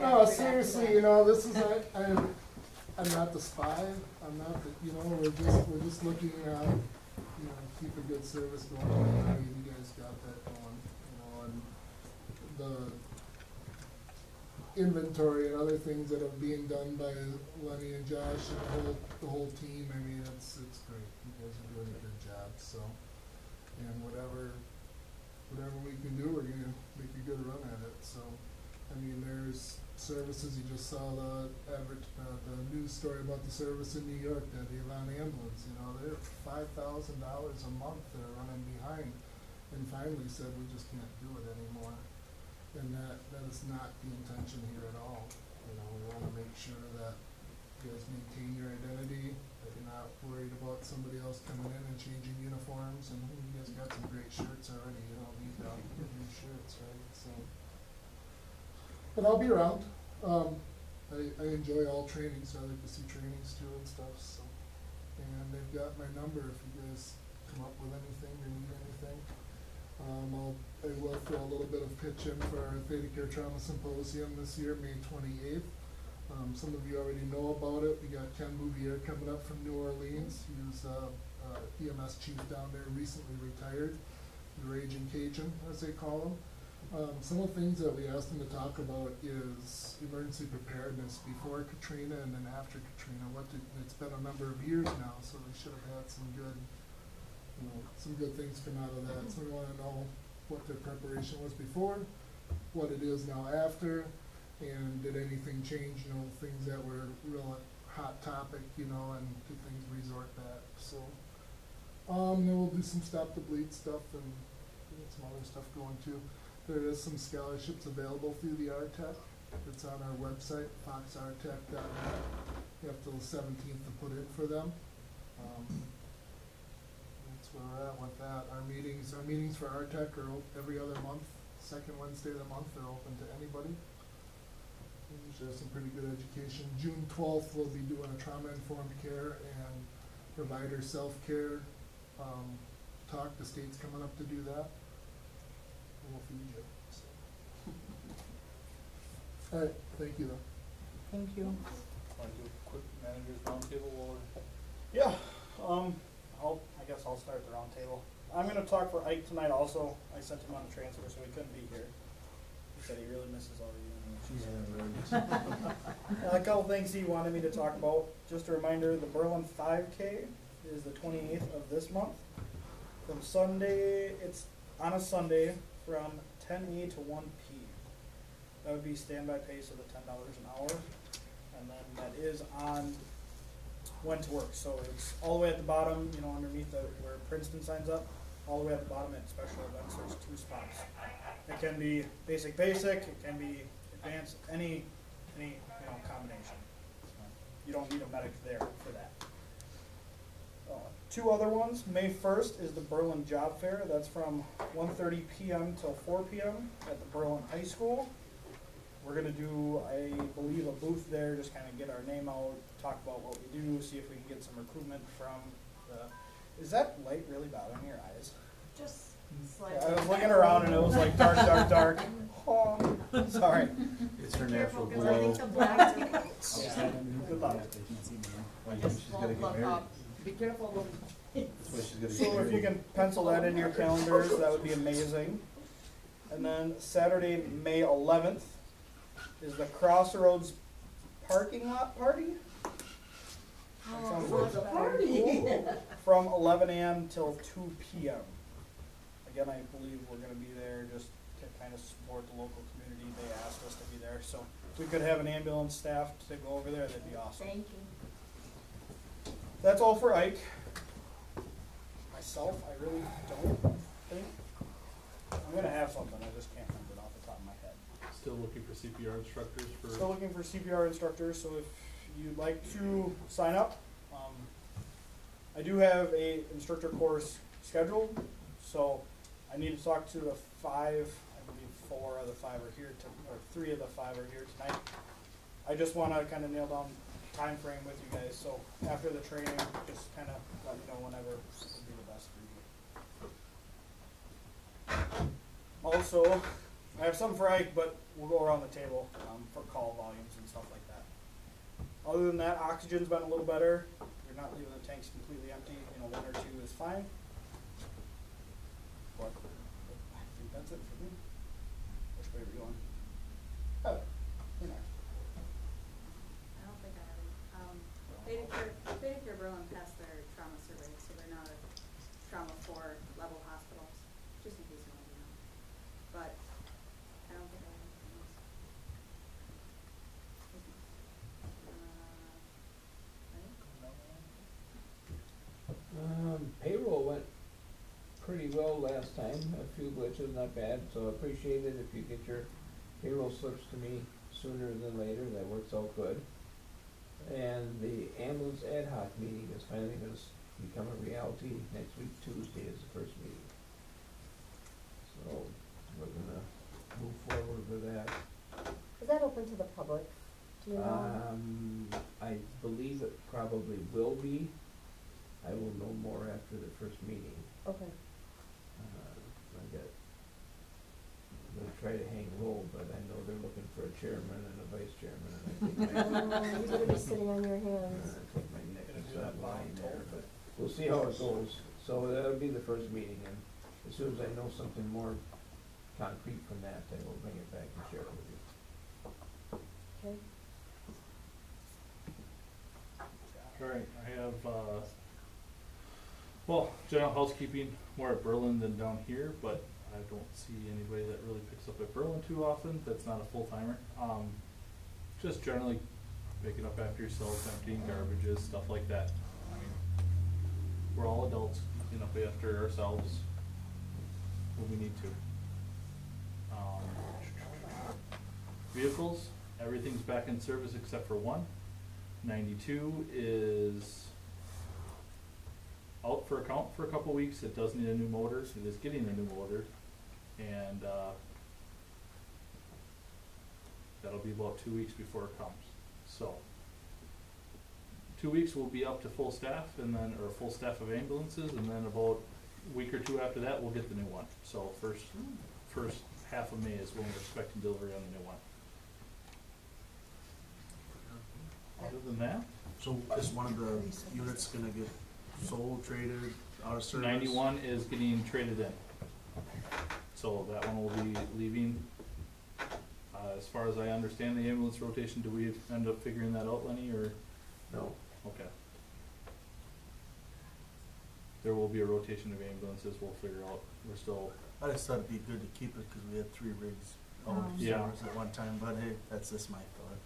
No, seriously, you know, this is, I'm not the spy, I'm not the, you know, we're just looking, you know, keep a good service going, I mean, you guys got that going, you know, and the inventory and other things that are being done by Lenny and Josh and the whole team, I mean, it's great, you guys are doing a good job, so, and whatever we can do, we're gonna make a good run at it, so, I mean, there's services, you just saw the news story about the service in New York, that the Avon ambulance, you know, they're $5,000 a month they're running behind, and finally said, we just can't do it anymore. And that is not the intention here at all. You know, we wanna make sure that you guys maintain your identity, that you're not worried about somebody else coming in and changing uniforms, and you guys got some great shirts already, you don't need new shirts, right, so. But I'll be around. I enjoy all trainings, I like to see trainings too and stuff, so. And they've got my number if you guys come up with anything or need anything. I will throw a little bit of pitch in for our Theta Care Trauma Symposium this year, May 28th. Some of you already know about it. We got Ken Bouvier coming up from New Orleans. He was EMS chief down there, recently retired, the Raging Cajun, as they call him. Some of the things that we asked him to talk about is emergency preparedness before Katrina and then after Katrina. It's been a number of years now, so we should have had some good, you know, some good things come out of that. So we want to know what their preparation was before, what it is now after, and did anything change, you know, things that were real hot topic, you know, and did things resort back. So, then we'll do some Stop the Bleed stuff and some other stuff going too. There is some scholarships available through the RTEC. It's on our website, foxrtech.net. You have till the 17th to put in for them. That's where we're at with that. Our meetings for RTEC are every other month, second Wednesday of the month. They're open to anybody. We usually have some pretty good education. June 12th, we'll be doing a trauma-informed care and provider self-care talk. The state's coming up to do that. We'll feed you. So. All right, thank you though. Thank you. Want to do a quick manager's roundtable or? Yeah, I guess I'll start the roundtable. I'm gonna talk for Ike tonight also. I sent him on a transfer, so he couldn't be here. He said he really misses all you. A couple things he wanted me to talk about. Just a reminder, the Berlin 5K is the 28th of this month. From Sunday, it's on a Sunday from 10 a to 1 p. That would be standby pay, so the $10 an hour. And then that is on when to work. So it's all the way at the bottom, you know, underneath where Princeton signs up, all the way at the bottom at special events, there's 2 spots. It can be basic, it can be advanced, any you know, combination. You don't need a medic there for that. 2 other ones. May 1st is the Berlin Job Fair. That's from 1:30 p.m. till 4 p.m. at the Berlin High School. We're going to do, I believe, a booth there, just kind of get our name out, talk about what we do, see if we can get some recruitment from the... Is that light really bothering your eyes? Just slightly. Yeah, I was looking around and it was like dark, dark, dark. Oh, sorry. It's her Careful, natural 'cause I think glow. the black's gonna Yeah. Good luck. just She's gonna won't get look married. up. Be careful. That's why she's gonna get So if you married. can pencil that in your calendars, that would be amazing. And then Saturday, May 11th, is the Crossroads parking lot party. That sounds Oh, like the party. from 11 a.m. till 2 p.m. Again, I believe we're going to be there just to kind of support the local community. They asked us to be there, so if we could have an ambulance staff to go over there, that'd be awesome. Thank you. That's all for Ike. Myself, I really don't think. I'm going to have something, I just can't remember it off the top of my head. Still looking for CPR instructors for... Still looking for CPR instructors, so if you'd like to sign up, I do have a instructor course scheduled, so I need to talk to the 5, I believe 4 of the 5 are here, or 3 of the 5 are here tonight. I just want to kind of nail down time frame with you guys, so after the training, just kind of let me know whenever would be the best for you. Also, I have something for Ike, but we'll go around the table for call Other than that, oxygen's been a little better. You're not leaving the tanks completely empty. You know, 1 or 2 is fine. But I think that's it for me. Which way are we going? Oh, you're next. I don't think I have any. Beta Care Berlin passed their trauma survey, so they're not a trauma 4 level hospital, just in case you want to know. But I don't think I have anything else. Ready? Payroll went pretty well last time, a few glitches, not bad, so I appreciate it if you get your payroll slips to me sooner than later, that works out good. And the ambulance ad hoc meeting is finally gonna become a reality. Next week, Tuesday is the first meeting. So, we're gonna move forward with that. Is that open to the public? Do you know? I believe it probably will be. I will know more after the first meeting. Okay. I'm gonna try to hang low, but I know they're looking for a chairman and a vice chairman, and I think You better be sitting on your hands. I think my neck is not lying there, but we'll see how it goes. So that'll be the first meeting, and as soon as I know something more concrete from that, I will bring it back and share it with you. Okay. Alright, I have, well, general housekeeping, more at Berlin than down here, but I don't see anybody that really picks up at Berlin too often, that's not a full timer. Just generally picking up after yourself, emptying garbages, stuff like that. I mean, we're all adults, clean up after ourselves when we need to. Vehicles, everything's back in service except for one. 92 is out for account for a couple weeks. It does need a new motor. It is getting a new motor, and that'll be about 2 weeks before it comes. So 2 weeks we'll be up to full staff, and then or full staff of ambulances, and then about a week or 2 after that we'll get the new one. So first half of May is when we're expecting delivery on the new one. Other than that, So is one of the units gonna get sold, traded, out of service? 91 is getting traded in. So that one will be leaving. As far as I understand the ambulance rotation, do we end up figuring that out, Lenny, or? No. Okay. There will be a rotation of ambulances, we'll figure out, we're still, I just thought it'd be good to keep it, cause we had 3 rigs out of Yeah. service at one time, but hey, that's just my thought.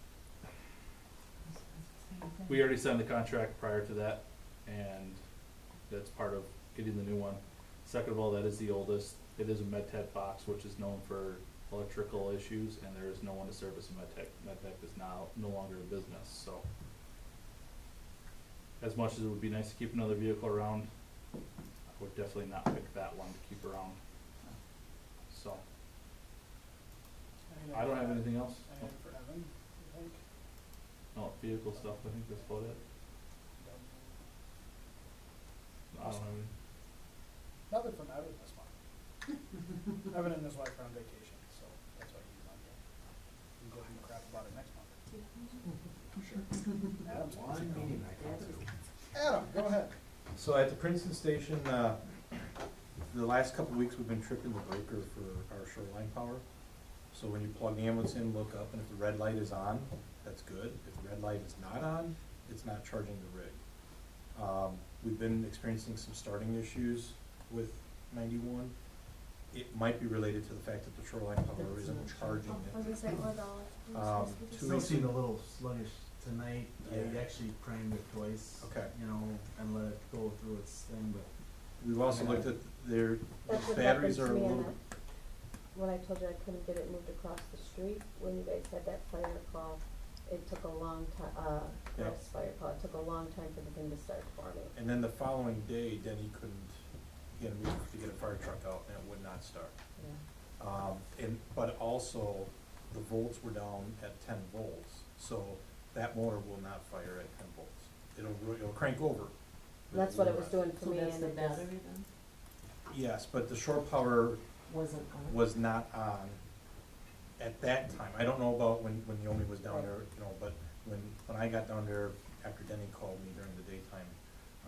we already signed the contract prior to that, and that's part of getting the new one. Second of all, that is the oldest. It is a MedTech box, which is known for electrical issues, and there is no one to service a MedTech. MedTech is now no longer in business, so. As much as it would be nice to keep another vehicle around, I would definitely not pick that one to keep around. So, I don't have anything else. Anything for Evan, you think? No, vehicle stuff, I think that's about it. I don't have any. Nothing from Evan this month. Evan and his wife are on vacation, so that's why he's not here. We can go give him crap about it next month. Sure. Adam's One meeting I got to. Adam, go ahead. So at the Princeton station, the last couple of weeks, we've been tripping the breaker for our shoreline power. So when you plug the ambulance in, look up, and if the red light is on, that's good. If the red light is not on, it's not charging the rig. We've been experiencing some starting issues with 91. It might be related to the fact that the shoreline power isn't charging I was it. gonna say, or the. Still seemed a little sluggish tonight. I Yeah. actually primed it twice. Okay. You know, and let it go through its thing, but We've also looked at their That's what batteries happened are to a me on little. that. When I told you I couldn't get it moved across the street, when you guys had that fire call, it took a long time, Yeah. last fire call, it took a long time for the thing to start for me. And then the following day, Denny couldn't get a move to get a fire truck out, and it would not start. Yeah. But also, the volts were down at 10 volts, so that motor will not fire at 10 volts. It'll crank over. And that's what it was doing for So me, that's and the it just, battery then? Yes, but the shore power Wasn't on? was not on at that time. I don't know about when Yomi was down Right. there, you know, but when I got down there, after Denny called me during the daytime,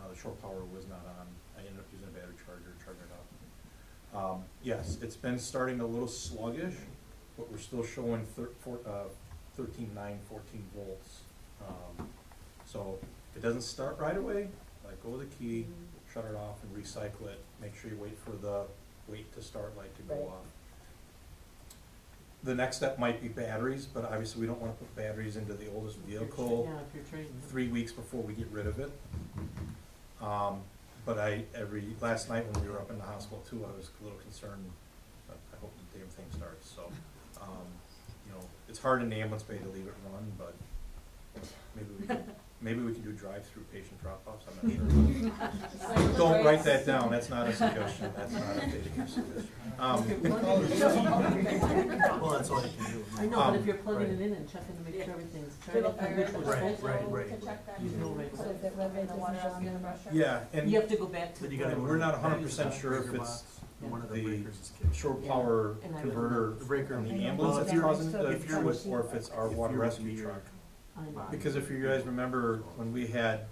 the shore power was not on. I ended up using a battery charger, charging it up. Yes, it's been starting a little sluggish, but we're still showing 13.9, 14 volts. So if it doesn't start right away, let go of the key, shut it off and recycle it. Make sure you wait for the wait to start light to go Right. off. The next step might be batteries, but obviously we don't wanna put batteries into the oldest vehicle Yeah, if you're trading. 3 weeks before we get rid of it. But last night when we were up in the hospital too, I was a little concerned, but I hope the damn thing starts, so, you know, it's hard in the ambulance bay to leave it run, but maybe we can do drive-through patient drop-offs, I'm not sure. Don't write that down, that's not a suggestion, that's not a patient suggestion. Well, that's all you can do. I know, but if you're plugging it in and checking to make sure everything's turning, which was Right, supposed right, to, right. you know right So away. if it red light doesn't shine. Yeah, and You have to go back to. Then you gotta go we're to not the 100% sure if breaker it's box, and one of the the breakers is kicked. shore power And I converter The breaker. on the Well, ambulance if that's you're- causing the if you're trip, or if it's our if water you're rescue near- truck. I know. Because if you guys remember, when we had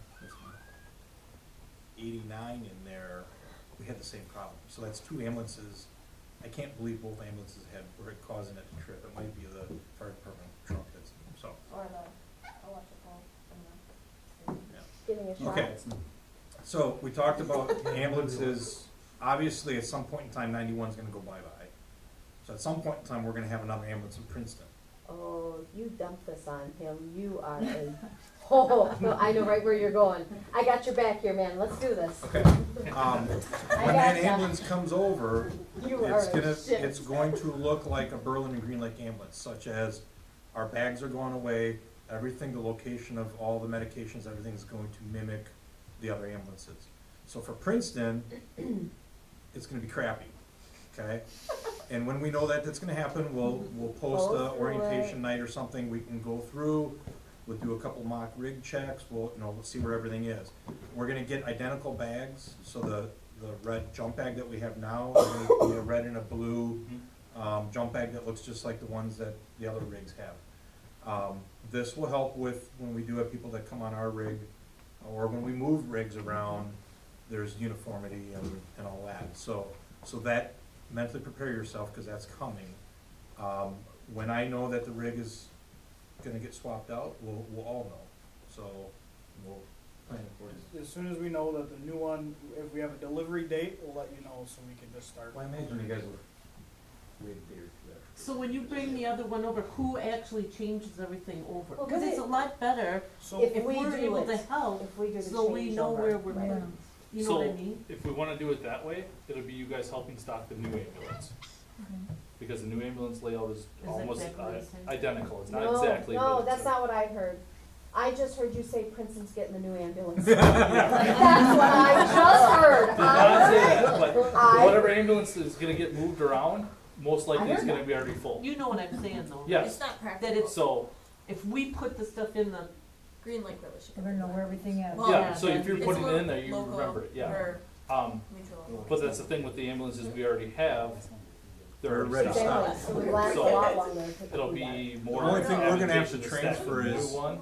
89 in there, we had the same problem. So that's 2 ambulances. I can't believe both ambulances were causing it to trip. It might be the fire department truck that's, so, Or the electrical yeah. Getting a shot. Okay, so we talked about ambulances. Obviously, at some point in time, 91 is gonna go bye-bye. So at some point in time, we're gonna have another ambulance in Princeton. Oh, you dumped this on him. You are a, oh, no, I know right where you're going. I got your back here, man. Let's do this. Okay. When that gotcha. ambulance comes over, You are it's a shit. going to look like a Berlin and Green Lake ambulance, such as our bags are going away, everything, the location of all the medications, everything is going to mimic the other ambulances. So for Princeton, it's gonna be crappy, okay? And when we know that that's gonna happen, we'll post Go a through orientation it. night or something, we can go through, we'll do a couple mock rig checks, we'll see where everything is. We're gonna get identical bags, so the red jump bag that we have now, is gonna be a red and a blue, jump bag that looks just like the ones that the other rigs have. This will help with when we do have people that come on our rig, or when we move rigs around, there's uniformity and all that. So that, mentally prepare yourself, cause that's coming. When I know that the rig is gonna get swapped out, we'll all know, so we'll plan accordingly. As soon as we know that the new one, if we have a delivery date, we'll let you know so we can just start. Well, I imagine you guys will wait a day or two after. So when you bring the other one over, who actually changes everything over? Well, Because it's a lot better So, If if we we're do able it, to help, If we do the so we know changeover, where we're right. putting, you know what I mean? If we wanna do it that way, it'll be you guys helping stock the new ambulance. Because the new ambulance layout is almost exactly the same? identical, it's not No, exactly, but no, it's that's a- not what I heard. I just heard you say Princeton's getting the new ambulance. Yeah. That's what I just heard. Did not say that, but I- whatever ambulance is gonna get moved around, most likely I is heard gonna that. be already full. You know what I'm saying though, right? Yes. It's not That practical. it's, So, if we put the stuff in the, Green Lake really should. We're gonna know where everything is. Well, yeah, so if you're It's putting it lo- in there, you local remember it, yeah. or mutual. But that's the thing with the ambulances we already have, they're They're already ready. stocked. Exactly, so we last a So, lot longer. to It'll do that. be more. The only thing we're gonna have to advantageous stack transfer the new is- one.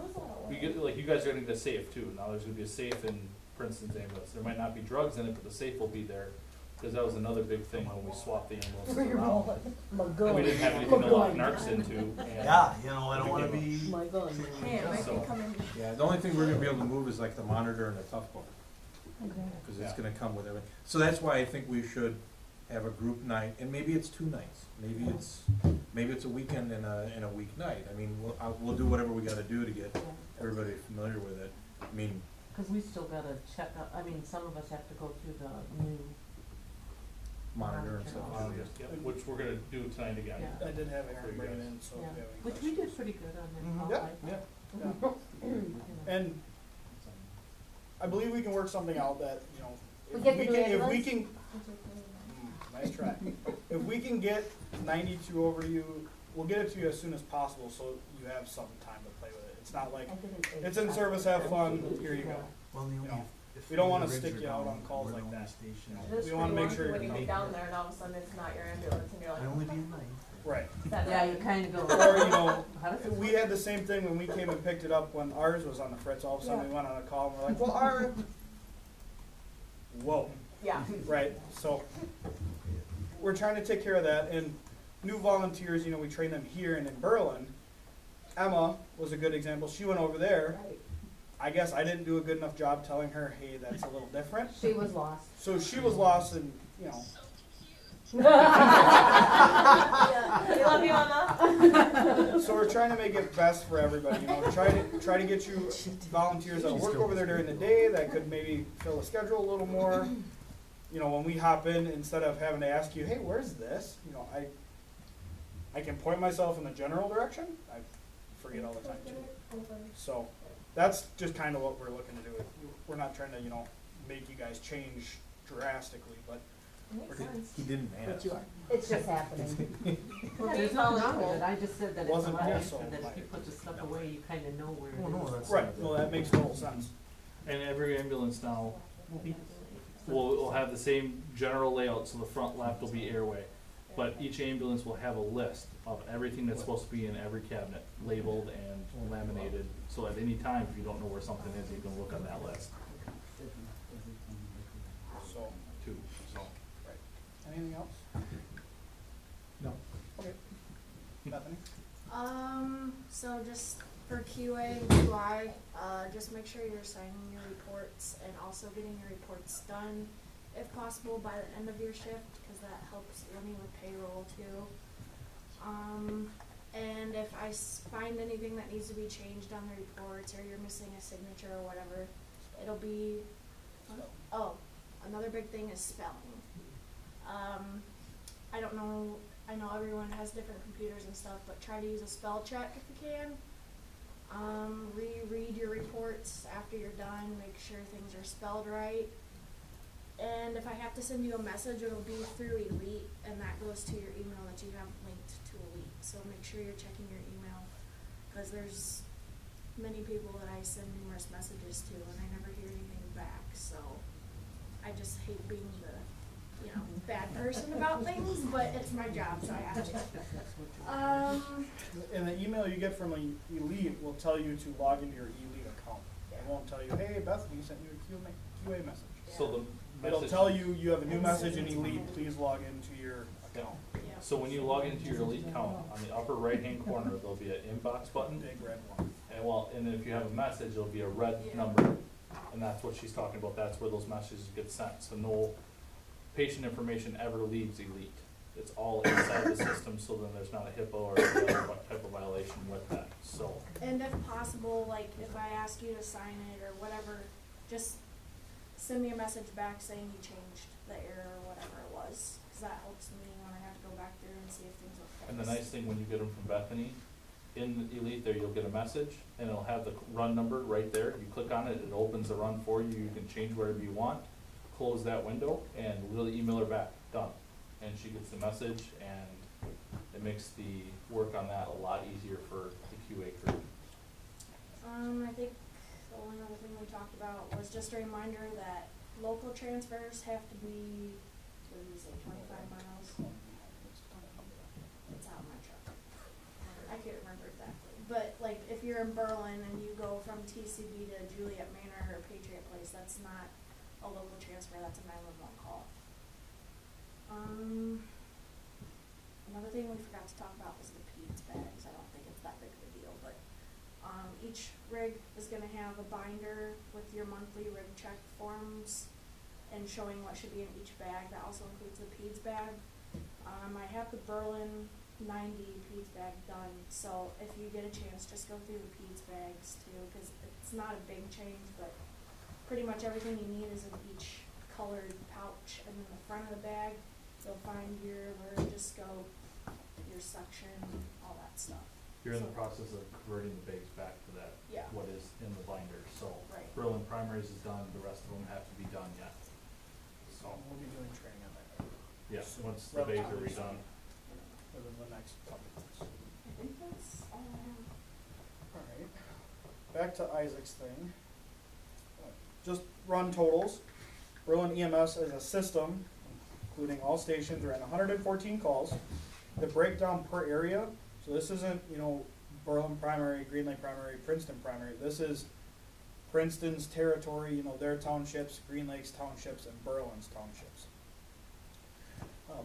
We get, like, you guys are gonna get a safe too, now there's gonna be a safe in Princeton's ambulance, there might not be drugs in it, but the safe will be there. Cause that was another big thing when we swapped the ambulances Where you around. rolling? My gun. We didn't have anything to lock narcs into, and. Yeah, you know, I don't wanna be. My gun. Hey, it might So- be coming. Yeah, the only thing we're gonna be able to move is like the monitor and the tough book, cause it's Yeah. gonna come with everything. So that's why I think we should have a group night, and maybe it's 2 nights, maybe it's a weekend and a weeknight. I mean, we'll do whatever we gotta do to get everybody familiar with it. I mean, cause we still gotta check out, I mean, some of us have to go through the new, monitor and stuff. Yep, which we're gonna do tonight again. Yeah. I did have Aaron bring it in, so if yeah, you have any which we questions. did pretty good on Mhm. that. Yeah, Paul, yeah. I- And I believe we can work something out that, you know, We if get the we new can, ambulance? nice try. If we can get 92 over to you, we'll get it to you as soon as possible, so you have some time to play with it. It's not like, I did an it's in service, have fun, here you go. Well, the only, know, if we don't the wanna rigs stick are you out down, on calls we're the like only that. station. We wanna make sure When you you're get down there and all of a sudden it's not your ambulance and you're like. I only be at night. Right. Yeah, you kinda go. Or, you know, How does this we work? had the same thing when we came and picked it up when ours was on the fritz. All of a sudden we went on a call and we're like, well, our, whoa. Yeah. Right, so we're trying to take care of that, and new volunteers, you know, we train them here and in Berlin. Emma was a good example. She went over there. Right. I guess I didn't do a good enough job telling her, hey, that's a little different. She was lost. So she was lost, and you know, We love you, Emma. so we're trying to make it best for everybody. You know, try to get you volunteers that'll work over there during the day that could maybe fill the schedule a little more. You know, when we hop in, instead of having to ask you, hey, where's this? You know, I can point myself in the general direction. I forget all the time too. So that's just kind of what we're looking to do. We're not trying to, you know, make you guys change drastically, but Makes sense. He didn't But ask. you are. It's just happening. Well, there's nothing wrong with it, I just said that it's a Wasn't lot also extra, that if you like- put the stuff away, you kinda know where Oh, no, it is. that's. right. Well, that makes total sense. And every ambulance now Will be the same. will have the same general layout, so the front left will be airway. But each ambulance will have a list of everything that's supposed to be in every cabinet, labeled and laminated. So at any time, if you don't know where something is, you can look on that list So, too, so. anything else? No. Okay. Bethany? So just for QA and QI, just make sure you're signing your reports and also getting your reports done, if possible, by the end of your shift, because that helps Lenny with payroll too. And if I find anything that needs to be changed on the reports, or you're missing a signature or whatever, it'll be, oh, another big thing is spelling. I don't know, I know everyone has different computers and stuff, but try to use a spell check if you can. Reread your reports after you're done, make sure things are spelled right. And if I have to send you a message, it'll be through Elite, and that goes to your email that you have linked to Elite. So make sure you're checking your email, because there's many people that I send numerous messages to, and I never hear anything back. So I just hate being the, you know, bad person about things, but it's my job, so I have to. And the email you get from Elite will tell you to log into your Elite account. It won't tell you, hey, Bethany sent you a QA message. So the It'll message. tell you, you have a new message in Elite, please log into your account. Yeah. So when you log into your Elite account, on the upper right-hand corner, there'll be an inbox button. Big red one. And then if you have a message, it'll be a red Yeah. number. And that's what she's talking about. That's where those messages get sent. So no patient information ever leaves Elite. It's all inside the system, so then there's not a HIPAA or any other type of violation with that, so. And if possible, like if I ask you to sign it or whatever, just send me a message back saying you changed the error or whatever it was, because that helps me when I have to go back through and see if things are fixed. And the nice thing when you get them from Bethany, in Elite there, you'll get a message, and it'll have the run number right there. You click on it, it opens the run for you. You can change whatever you want, close that window, and we'll email her back, done. And she gets the message, and it makes the work on that a lot easier for the QA crew. I think the only other thing we talked about was just a reminder that local transfers have to be, what did we say, 25 miles? It's out in my truck. I can't remember exactly. But like if you're in Berlin and you go from TCB to Juliet Manor or Patriot Place, that's not a local transfer, that's a 911 call. Another thing we forgot to talk about was the PEDS bags. I don't think it's that big of a deal, but each rig is gonna have a binder with your monthly rig check forms and showing what should be in each bag. That also includes the PEDS bag. I have the Berlin 90 PEDS bag done, so if you get a chance, just go through the PEDS bags too, because it's not a big change, but pretty much everything you need is in each colored pouch, and in the front of the bag, you'll find your laryngoscope, your suction, all that stuff. You're in the So- process of converting the bags back to that, Yeah. what is in the binder, so. Right. Berlin primaries is done, the rest of them have to be done yet. So, We'll be doing training on that yeah, So once the bags are relatively redone. within the next couple months. I think that's all I have. Alright, back to Isaac's thing. Just run totals. Berlin EMS as a system, including all stations, ran 114 calls. the breakdown per area, so this isn't, you know, Berlin primary, Green Lake primary, Princeton primary. This is Princeton's territory, you know, their townships, Green Lake's townships, and Berlin's townships.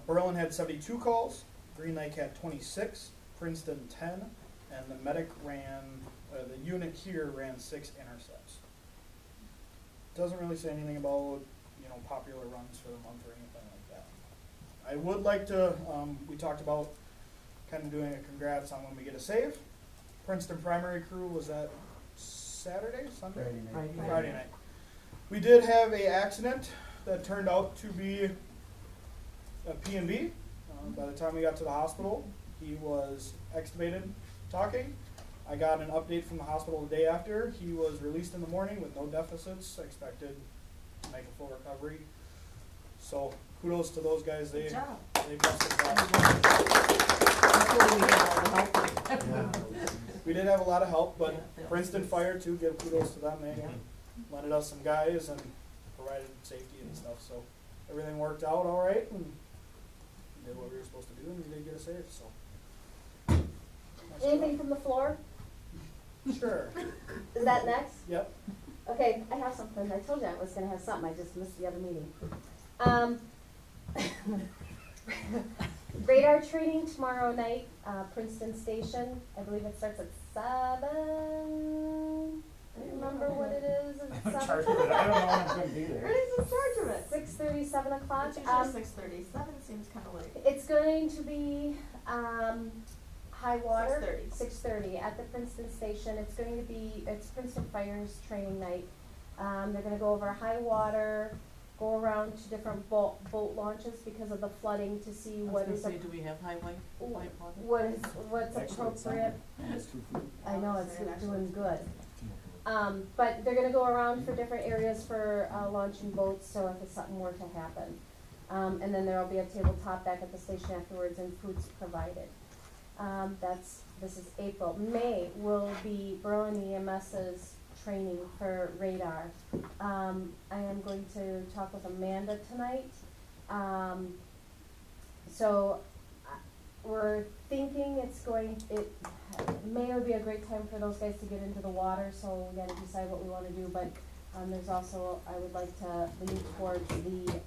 Berlin had 72 calls, Green Lake had 26, Princeton 10, and the medic ran, the unit here ran 6 intercepts. Doesn't really say anything about, you know, popular runs for the month or anything like that. I would like to, we talked about kind of doing a congrats on when we get a save. Princeton primary crew was that Saturday, Sunday? Friday night. We did have a accident that turned out to be a P&B. By the time we got to the hospital, he was extubated, talking. I got an update from the hospital the day after. He was released in the morning with no deficits, expected to make a full recovery. So kudos to those guys. They busted that. We did have a lot of help, but Princeton Fire too, give kudos to them. They lended us some guys and provided safety and stuff. So everything worked out all right, and we did what we were supposed to do, and we did get a save. So Anything from the floor? sure. Is that next? Yep. Okay, I have something. I told you I was gonna have something. I just missed the other meeting. Radar training tomorrow night, Princeton Station. I believe it starts at 7. I don't remember what it is. Is it 7? I don't know when I'm gonna be there. What is the charge of it? 6:30, 7 o'clock. It's usually 6:30. 7 seems kind of late. It's going to be high water. 6:30. 6:30 at the Princeton Station. It's Princeton Fire's training night. They're going to go over high water, go around to different boat launches because of the flooding to see what is Do we have high white water? what's appropriate. I know it's doing good. But they're going to go around for different areas for launching boats, so if something were to happen. And then there will be a tabletop back at the station afterwards and food's provided. This is April. May will be Berlin EMS's training for radar. I am going to talk with Amanda tonight. So we're thinking May would be a great time for those guys to get into the water, so we gotta decide what we wanna do, but, there's also, I would like to lean towards the,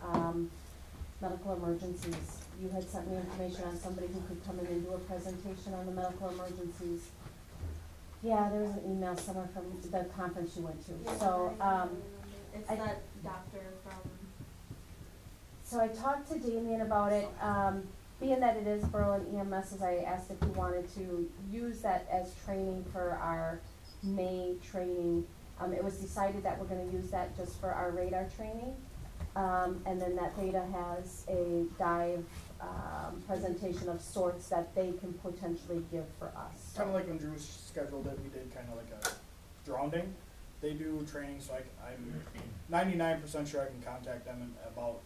medical emergencies. You had sent me information on somebody who could come in and do a presentation on the medical emergencies. Yeah, there was an email somewhere from the conference you went to, so, It's I- that doctor from. so I talked to Damien about it, being that it is Berlin EMS, I asked if he wanted to use that as training for our May training. It was decided that we're gonna use that just for our radar training. And then that Theta has a dive, presentation of sorts that they can potentially give for us. Kind of like when Drew scheduled it, we did kind of like a drowning. They do training, so I'm 99% sure I can contact them about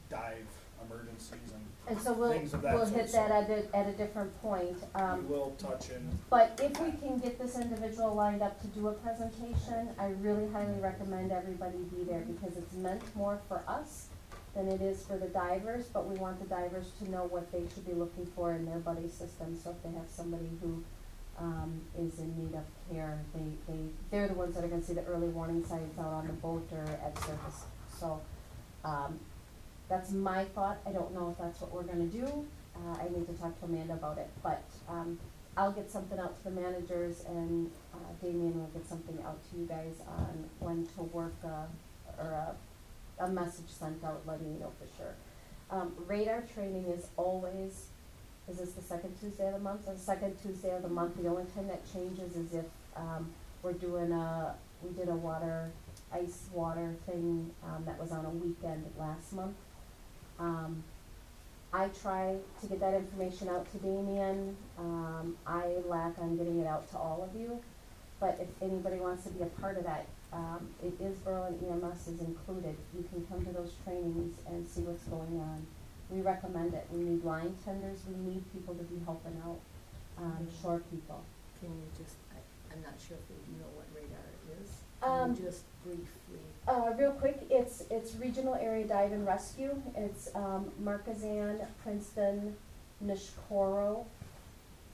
dive emergencies And so things of that we'll sort, hit that at a different point. we will touch in. But if we can get this individual lined up to do a presentation, I really highly recommend everybody be there because it's meant more for us than it is for the divers, but we want the divers to know what they should be looking for in their buddy system. So if they have somebody who is in need of care, they're the ones that are gonna see the early warning signs out on the boat or at surface. So that's my thought. I don't know if that's what we're gonna do. I need to talk to Amanda about it, but I'll get something out to the managers and Damien will get something out to you guys on when to work or a message sent out letting you know for sure. Radar training is always, is this the second Tuesday of the month? The second Tuesday of the month. The only time that changes is if we're doing we did a ice water thing that was on a weekend last month. I try to get that information out to Damien. I lack on getting it out to all of you. But if anybody wants to be a part of that, it is Berlin EMS is included. You can come to those trainings and see what's going on. We recommend it. We need line tenders. We need people to be helping out, shore people. Can you just, I'm not sure if you know what radar is. Just briefly. Real quick, it's Regional Area Dive and Rescue. It's Marquezan, Princeton, Nishkoro,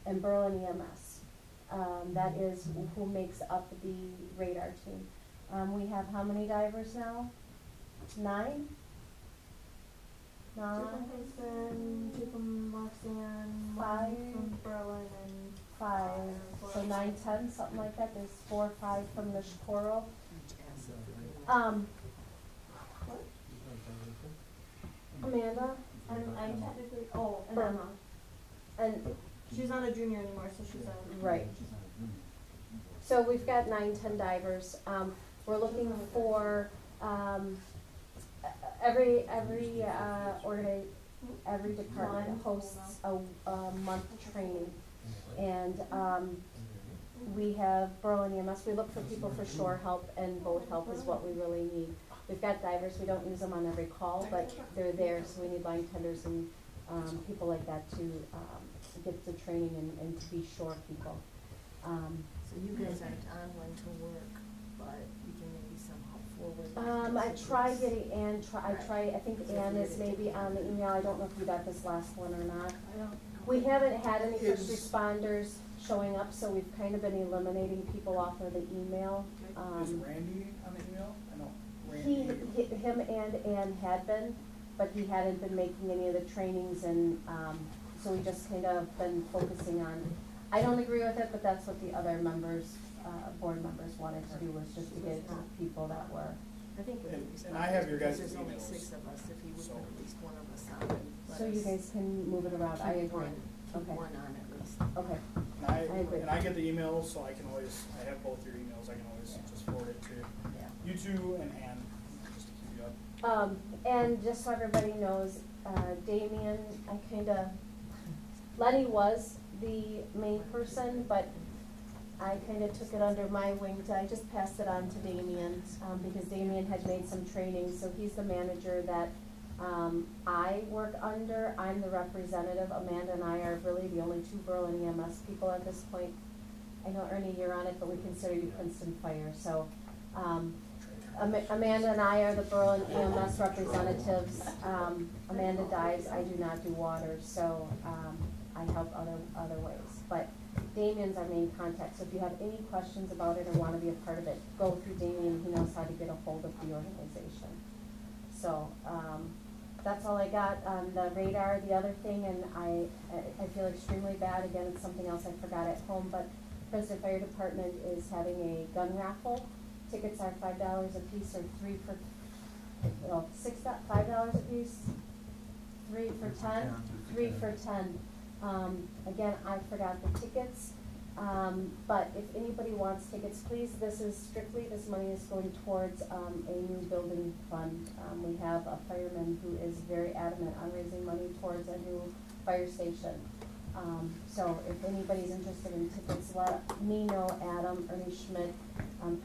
and Berlin EMS. That is who makes up the radar team. We have how many divers now? 9? Two from Princeton, 2 from Marsan, 1 5. from Berlin, and 5, so four. 9, 10, something like that. There's 4 or 5 from Nishkoro. Ask if they're gonna- Amanda, I'm technically, oh, and Berlin. Emma. and She's not a junior anymore, so she's a. right. So we've got 9, 10 divers. We're looking for every department hosts a month training, and we have Berlin EMS. We look for people for shore help, and boat help is what we really need. We've got divers. We don't use them on every call, but they're there, so we need line tenders and people like that to get the training and to be shore people. So you guys aren't on when to work, but you can maybe somehow forward. I tried getting Ann, I think Ann is maybe on the email. I don't know if you got this last one or not. We haven't had any first responders showing up, so we've kind of been eliminating people off of the email. Is Randy on the email? I know He, Randy. him and Ann had been, but he hadn't been making any of the trainings, and so we just kind of been focusing on, I don't agree with it, but that's what the other members, board members wanted to do, was just to get it to people that were. I think it would be. And I have your guys' There's only emails, 6 of us, if he would so- put at least one of us on. and let So you us guys can move it around, I keep agree. Keep Okay. one on at least. Okay, And agree. I get the emails, so I can always, I have both your emails, I can always just forward it to Yeah. you two and Ann, just to keep you up. and just so everybody knows, Damien, Lenny was the main person, but I kind of took it under my wing. I just passed it on to Damien, because Damien had made some training, so he's the manager that I work under. I'm the representative. Amanda and I are really the only 2 Berlin EMS people at this point. I know, Ernie, you're on it, but we consider you Princeton Fire, so Amanda and I are the Berlin EMS representatives. Amanda dives, I do not do water, so I help other ways. But Damien's our main contact, so if you have any questions about it or want to be a part of it, go through Damien. He knows how to get a hold of the organization. So that's all I got on the radar. The other thing, and I feel extremely bad, again, it's something else I forgot at home, but Princeton Fire Department is having a gun raffle. Tickets are $5 a piece, or $5 a piece, 3 for 10, 3 for 10. Again, I forgot the tickets, but if anybody wants tickets, please, this money is going towards a new building fund. We have a fireman who is very adamant on raising money towards a new fire station. So if anybody's interested in tickets, let me know, Adam, Ernie Schmidt,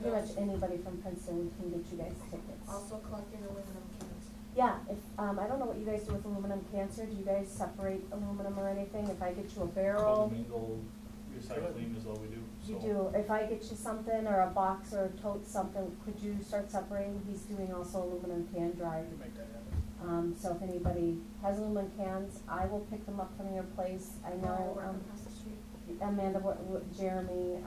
pretty much anybody from Princeton can get you guys tickets. Also collecting aluminum cans. Yeah, if, I don't know what you guys do with aluminum cancer. Do you guys separate aluminum or anything? If I get you a barrel, Mingle recycling is all we do, you so. do. If I get you something, or a box or a tote, something, could you start separating? He's doing also aluminum can I drive. can make that happen. So if anybody has aluminum cans, I will pick them up from your place. I know, Working across the street. Amanda, Jeremy,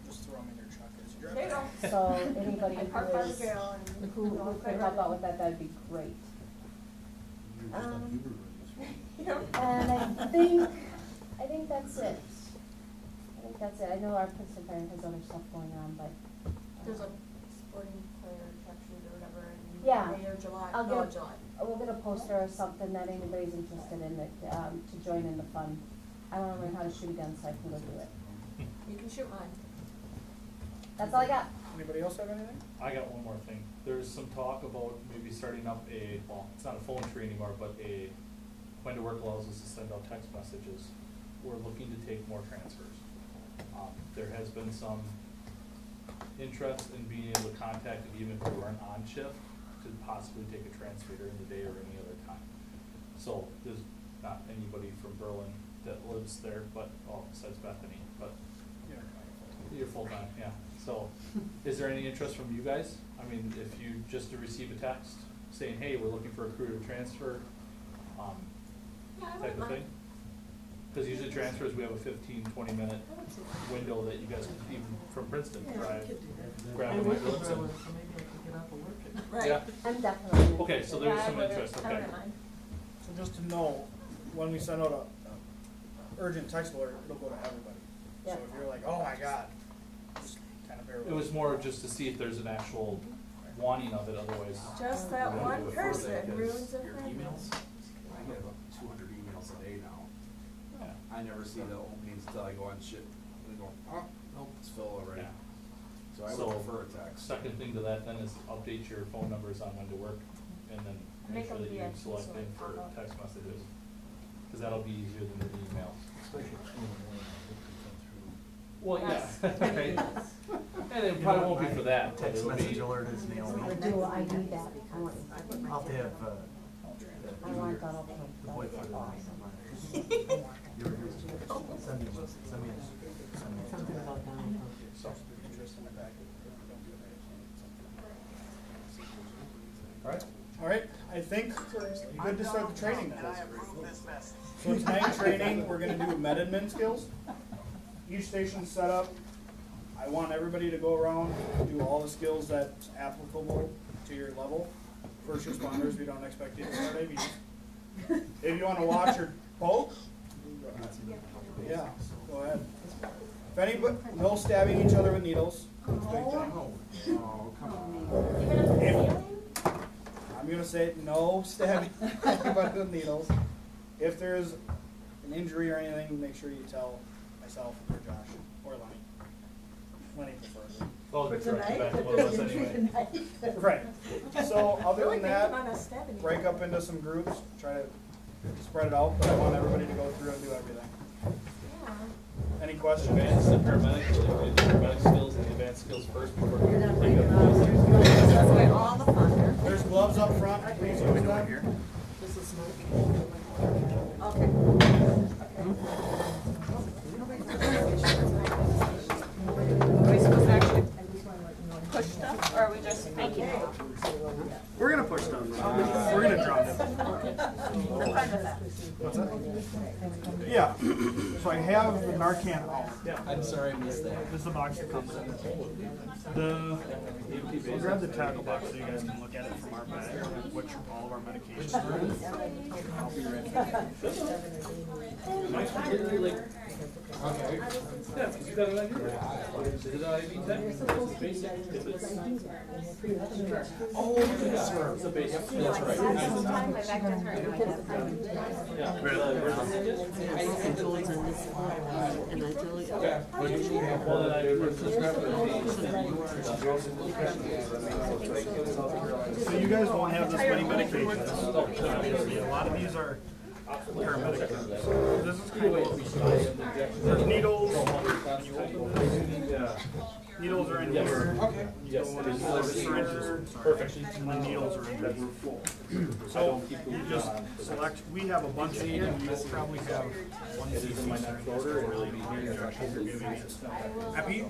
Just throw them in your truck as you drive. There you go. so anybody I park by the who is, jail and. who could help out with that, that'd be great. You're just on Uber Eats, right? And I think that's it. I know our Princeton Fire has other stuff going on, but. There's a sporting player track shoot or whatever in Yeah. May or July. I'll No, get- July. We'll get a poster or something that anybody's interested in that, to join in the fun. I wanna learn how to shoot a gun so I can go do it. You can shoot mine. That's all I got. Anybody else have anything? I got one more thing. There's some talk about maybe starting up it's not a phone tree anymore, but when to work allows us to send out text messages. We're looking to take more transfers. There has been some interest in being able to contact, even if we weren't on shift, to possibly take a transfer during the day or any other time. So there's not anybody from Berlin that lives there, but, besides Bethany, but Yeah. you're full-time, yeah. So, is there any interest from you guys? I mean, if you just to receive a text saying, hey, we're looking for a crew to transfer, Yeah, I type wouldn't of thing? mind. Cause usually transfers, we have a 15-20 minute window that you guys can even from Princeton drive, grab them and deliver them. Yeah, I'm definitely. okay, so there's some interest, I okay. wouldn't mind. So just to know, when we send out a urgent text alert, it'll go to everybody. So Yeah. if you're like, oh my god, just kind of bear with It was more just to see if there's an actual wanting of it, otherwise. Just we that wouldn't one do it further, person because ruins it Your for emails, I get about 200 emails a day now. Yeah. I never see the openings until I go on shit, and go, oh, nope, it's full already. Yeah. So I So, would prefer a text. Second thing to that then is update your phone numbers on when to work, and then make Make sure them that you VIP select so in they for pop up. text messages. Cause that'll be easier than the email. Well, yeah, right. And it probably won't be for that, but Text it'll message be, alert is Naomi. I do, I need that. I want, I'll have to have, I want that up the front. boy That's put it on awesome. somewhere. Send me a. Something about that. interest in the packet. alright? Alright, I think you're good to start the training then. So tonight's training, we're gonna do med admin skills. Each station's set up. I want everybody to go around and do all the skills that's applicable to your level. First responders, we don't expect you to start AVs. If you wanna watch or poke, yeah, go ahead. If anybody, no stabbing each other with needles. Big thing. Oh, come on. Even if it's If- healing? I'm gonna say no stabbing anybody with needles. If there's an injury or anything, make sure you tell myself or Josh or Lenny. Lenny prefers I'll direct you back to one of us anyway. it. Right. So other Really than thinking that, on us stabbing you. break up into some groups, try to spread it out, but I want everybody to go through and do everything. Any questions? Advanced and paramedic, so you do the paramedic skills and the advanced skills first before you You're not take breaking up up. the That's why all the fun. There's gloves up front, please use them. This is okay. Are we supposed to actually push stuff, or are we just making it? We're gonna push them. We're gonna drop it. I'm fine with that. What's that? Yeah, so I have the Narcan out. I'm sorry I missed that. This is the box that comes in. We'll grab the tackle box so you guys can look at it from our bag, which all of our medications are in. I'll be ready. Okay. Yeah, because you got it on your. Is it IV tech? Is it basic? If it's. Oh, yes, sir. It's a basic. That's right. Sometimes my back does hurt. Yeah. I told on this and I tell you. Well, then I subscribe to So you guys won't have this many medications. A lot of these are paramedic. This is kind of what we start. There's needles. Needles are in here. Yes, it is. Syringes. Perfect. And the needles are in here. So you just select, we have a bunch of here, and you'll probably have one It is in my next order, and it'll be here. Epi.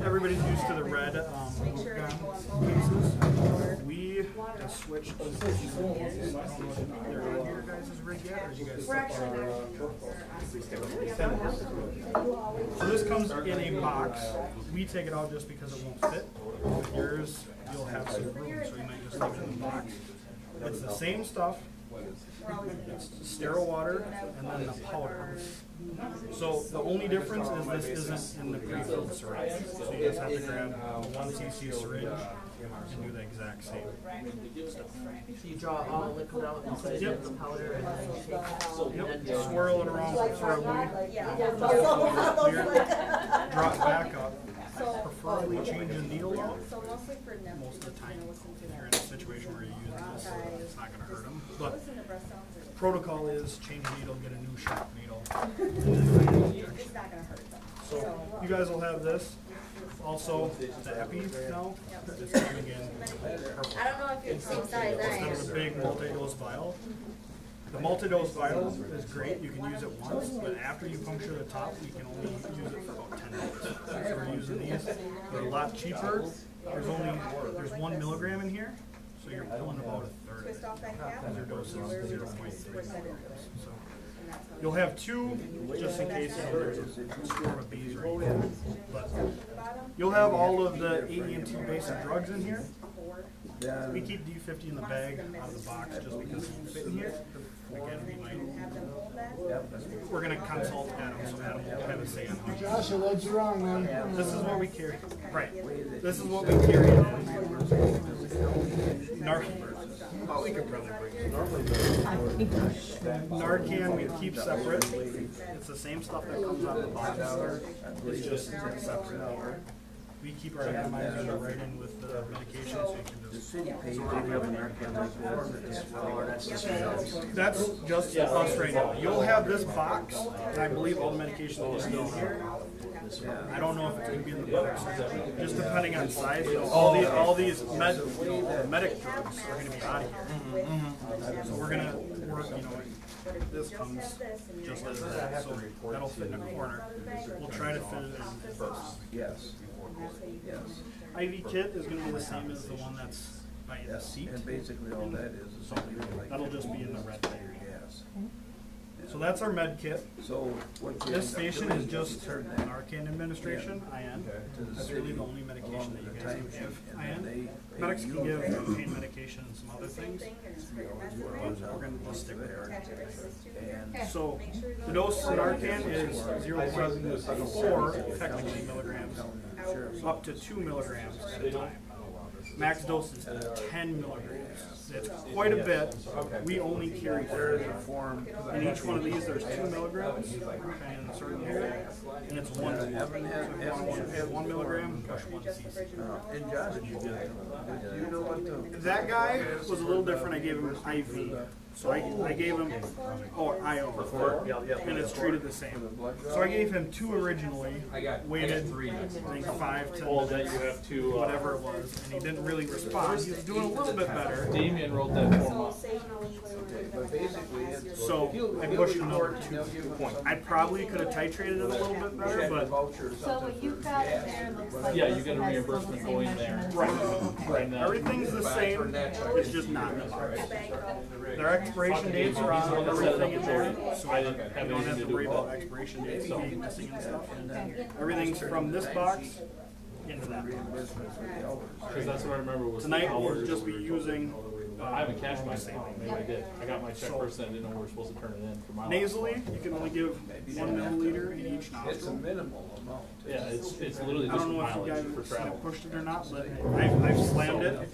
Everybody's used to the red gun cases. We have switched. I don't know if they're on your guys' rig yet, or you guys? We're actually So this comes in a box. We take it out just because it won't fit. With yours, you'll have some room, so you might just leave it in the box. It's the same stuff. It's sterile water and then the powder. So the only difference is this isn't in the pre-filled syringe. So you just have to grab a 1 cc syringe and do the exact same stuff. So you draw all the liquid out and put it in the powder and then you shake it. Yep, swirl it around for a week. Clear, drop back up. Preferably change the needle out. So mostly for Netflix, Most of the time, listen to if you're in that. a situation where you're using this, it's not gonna hurt them. But Listen to breast sounds or protocol is change the needle, get a new sharp needle. it's not gonna hurt them. So you guys will have this. Also, the epi now is coming in purple. I don't know if you're the same size I Instead of the big multi-dose vial. The multi-dose vial is great, you can use it once, but after you puncture the top, you can only use it for about 10 minutes. So we're using these, they're a lot cheaper. There's 1 milligram in here, so you're pulling about a third of Twist it. off that cap. Your dose is 0.3. So You'll have two, just in case there's a storm of bees or anything. But you'll have all of the AEMT basic drugs in here. We keep D50 in the bag out of the box just because it won't fit in here. Again, we're gonna consult Adam, so Adam will have a say on how. Joshua, what's wrong, man? This is what we carry. Right. This is what we carry. Narcan. Oh, we could probably bring it. Narcan we keep separate. It's the same stuff that comes out of the box. It's just separate. We keep our atomizer right in with the medication, so you can just. That's just us right now. You'll have this box, and I believe all the medication is in here. I don't know if it's gonna be in the box, just depending on size. All these medic drugs are gonna be out of here. So we're gonna work, this comes just as that, so that'll fit in a corner. We'll try to fit it in first. Yes. IV kit is gonna be the same as the one that's by the seat. And basically all that is something like. That'll just be in the red layer. Yes. So that's our med kit. So what you. This station is just Narcan administration, IN. That's really the only medication that you guys can give, IN. Medics can give pain medication and some other things. We'll stick with it. So the dose of Narcan is 0.4 technically milligrams up to 2 milligrams at a time. Max dose is 10 milligrams. It's quite a bit. We only carry 30. In each one of these, there's 2 milligrams, and in a certain area, and it's 1 to 1. So if you want to 1 milligram, push 1 cc. And Josh, you know what the. That guy was a little different. I gave him IV. So I gave him, IO, and it's treated the same. So I gave him 2 originally, waited, I think 5 to that you have to, whatever it was, and he didn't really respond. He was doing a little bit better. Damien wrote that form up. But basically, it's. So I pushed another 2 points. I probably could have titrated it a little bit better, but So what you've got there looks like. Yeah, you get a reimbursement going there. right, everything's the same. It's just not in the box. Their expiration dates are on everything in there, so I don't have to worry about expiration dates being missing and stuff. Everything's from this box into that box. Because that's what I remember was. Tonight we'll just be using. I haven't cashed my same. Maybe I did. I got my check first and I didn't know we were supposed to turn it in for my. Nasally, you can only give 1 milliliter in each It's a nostril. minimal amount. Yeah, it's literally I just don't know if you mileage for guys travel. pushed it or not, but I've slammed it,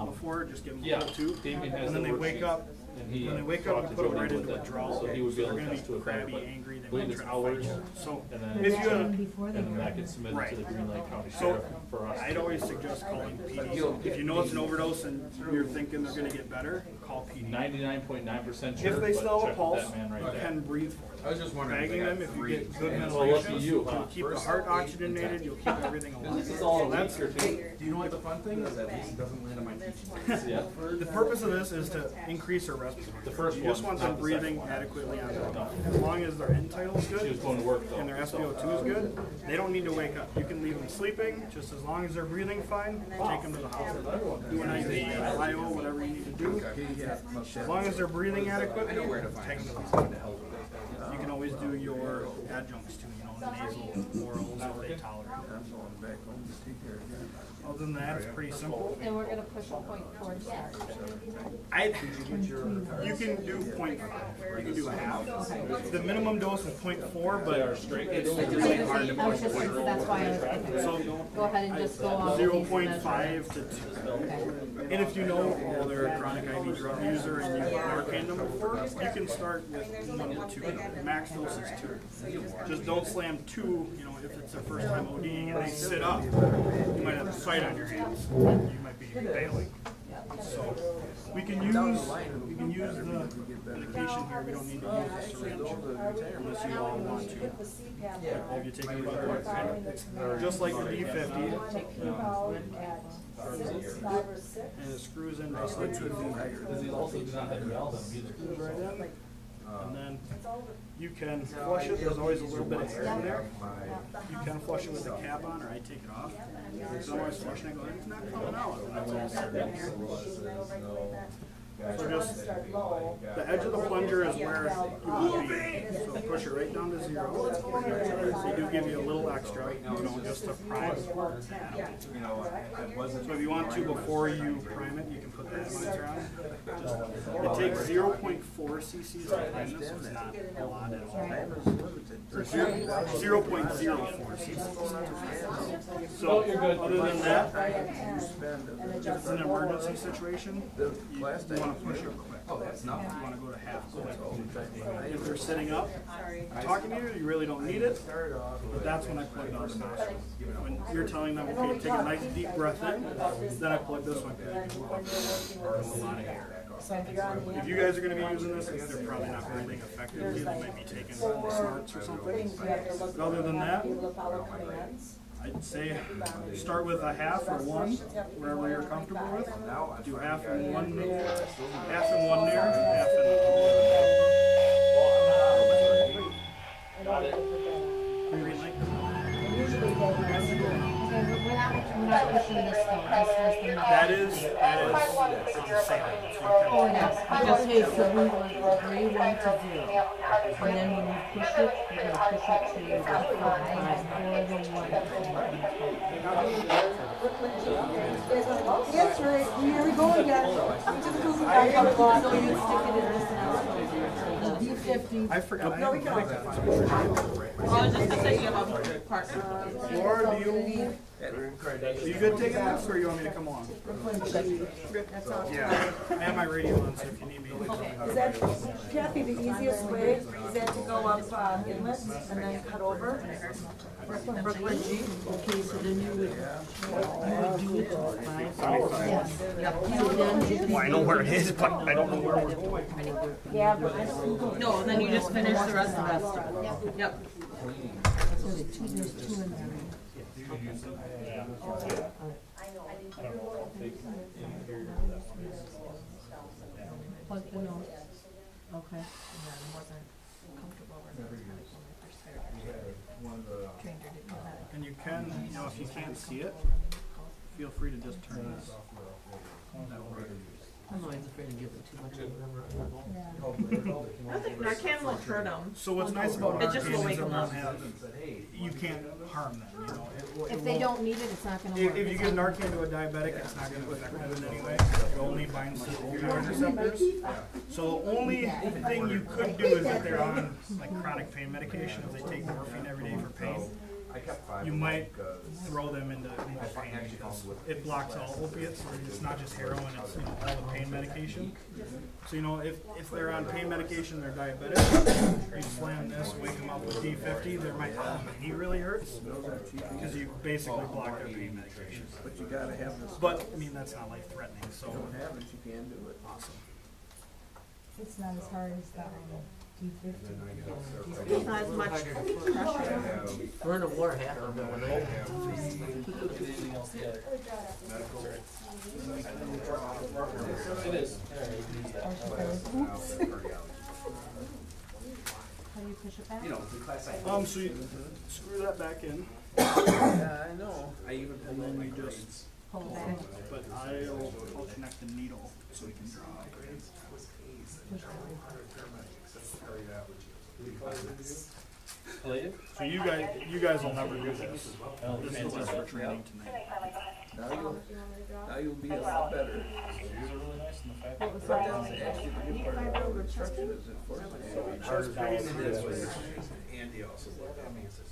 before, just give them Yeah, a full 2. Damien has And then the they wake worksheet. up. And he When they wake up, talked you to put them Jody right with into it, withdrawal. so he would be able to They're gonna attest to be it quicker, crabby, but angry, they believe might it's try to fight hours, you. So and if then, you, and then that gets submitted to the Green Lake County So, Sheriff for us. I'd always suggest calling PD. If you know it's an overdose and you're thinking they're gonna get better, call PD. 99.9% sure, If they but still have a check pulse, with that man right you there. can breathe for them. I was just wondering. Bagging them, if you get good Well, lucky ventilation, you, you'll huh? keep the heart oxygenated, you'll keep everything alive. This is all So a that's week or two. Do you know what the fun thing is? At least it doesn't land on my teaching. Yeah. The purpose of this is to increase their respiratory. The first You just one, want them not the breathing second one. adequately on their own. As long as their end title's She was good going to work though. and their SpO2 is good, they don't need to wake up. You can leave them sleeping, just as long as they're breathing fine, take them to the hospital. Do an IV, IO, whatever you need to do. As long as they're breathing adequately, take them to the hospital. You can always do your adjuncts too, nasal, orals, if they tolerate it. Other than that, it's pretty simple. And we're gonna push a 0.4 to start. You can do 0.5, you can do a half. The minimum dose is 0.4, but it's really hard to I was push. just, that's why I was thinking, So go ahead and just go on. 0.5 to 2. And if you know, they're a chronic IV drug user and you've Narcan them before, you can start with 1 to 2. Max dose is 2. Just don't slam 2, if it's their first time ODing and they sit up, you might have a fight on your hands. You might be bailing. So we can use the medication here. We don't need to use a syringe unless you all want to. If you take a look, just like the D50, and it screws in just like D50. Because he also did not have valves on him either. Screws right in, and then you can flush it. There's always a little bit of air in there. You can flush it with the cap on, or I take it off. So I'm always flushing it, going, it's not coming out. And that's all set in here. So just Start low. the edge of the plunger is where you want to be. So push it right down to 0. They do give you a little extra, just to prime. You know, it wasn't. So if you want to, before you prime it, you can put the atomizer on. It takes 0.4 cc's to prime this, so it's not a lot at all. Or 0.04 cc's. So other than that, if it's an emergency situation, you want to push it quick. Oh, that's nothing. You want to go to half quick. If you're sitting up, talking to you, you really don't need it, but that's when I plug the other nostril. When you're telling them, okay, take a nice deep breath in, then I plug this one. If you guys are going to be using this, they're probably not very big effective. You might be taking smarts or something. But other than that, I'd say start with a half or one, wherever you're comfortable with. Do half in one there, half in one there, half We're not pushing this though, this has the. that is on sale. Oh, yes, just hey, so we want 3, 1 to 0. And then when you push it, you're gonna push it to the 5 or the 1. Yes, right, here we go again. So you stick it in this now, the D50. I forgot. No, we can all. I was just gonna say you have a partner. Laura, are you good taking this, or you want me to come on? Yeah, I have my radio on, so if you need me. Is that, Kathy, the easiest way, is that to go up inlet and then cut over? Brooklyn G? Okay, so then you would do it to 5. Yes. So then you Well, I know where it is, but I don't know where we're going. Yeah, but I don't. No, then you just finish the rest of that. Yep. So there's 2 in there. Plug the nose. Okay. And then wasn't comfortable with it when I first started. Trained her to do that. And you can, if you can't see it, feel free to just turn this. I'm always afraid to give it too much. I think Narcan won't hurt them. So what's nice about It just will Narcan is wake it them won't up. have, you can't harm them, If they don't need it, it's not gonna work. If you give Narcan to a diabetic, it's not going to affect them in any way. It only binds to the opioid receptors. So the only thing you could do is if they're on chronic pain medication, if they take morphine every day for pain, you might throw them into pain because it blocks all opiates. So it's not just heroin; it's all the pain medication. So if they're on pain medication, they're diabetic. You slam this, wake them up with D50. They might, my knee really hurts because you basically block their pain medication. But you gotta have this. But that's not life threatening. So If you don't have it, you can do it. awesome. It's not as hard as that D50. It's not as much pressure. We're in a war hat on that one. It is. How do you push it back? You know, the class I. So you screw that back in, Yeah, I know. I even. and then you just. Pull it back. But I'll connect the needle so we can draw. So you guys will never do this. This is just for training tonight. Now you'll be a lot better. What was But that? that's actually the good part about instruction is it forces you to Chest pain is Andy also looked at me and says,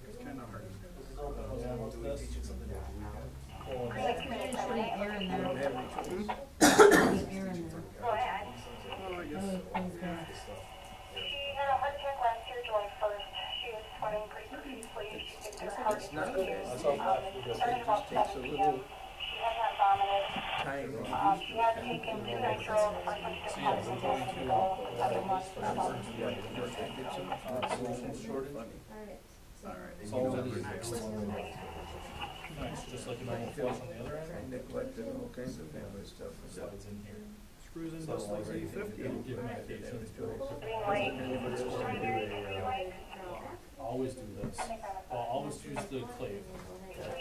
it's kind of hard. Putting air in there. don't have any choice. Putting air in there. Oh, yes. Oh, thank God. It's not bad. It just takes a little time to Just like my flush on the other end. I neglected all kinds of family stuff. Slides in here. Screws in just like D50. Give medication. Always do this. Well, always use the clave.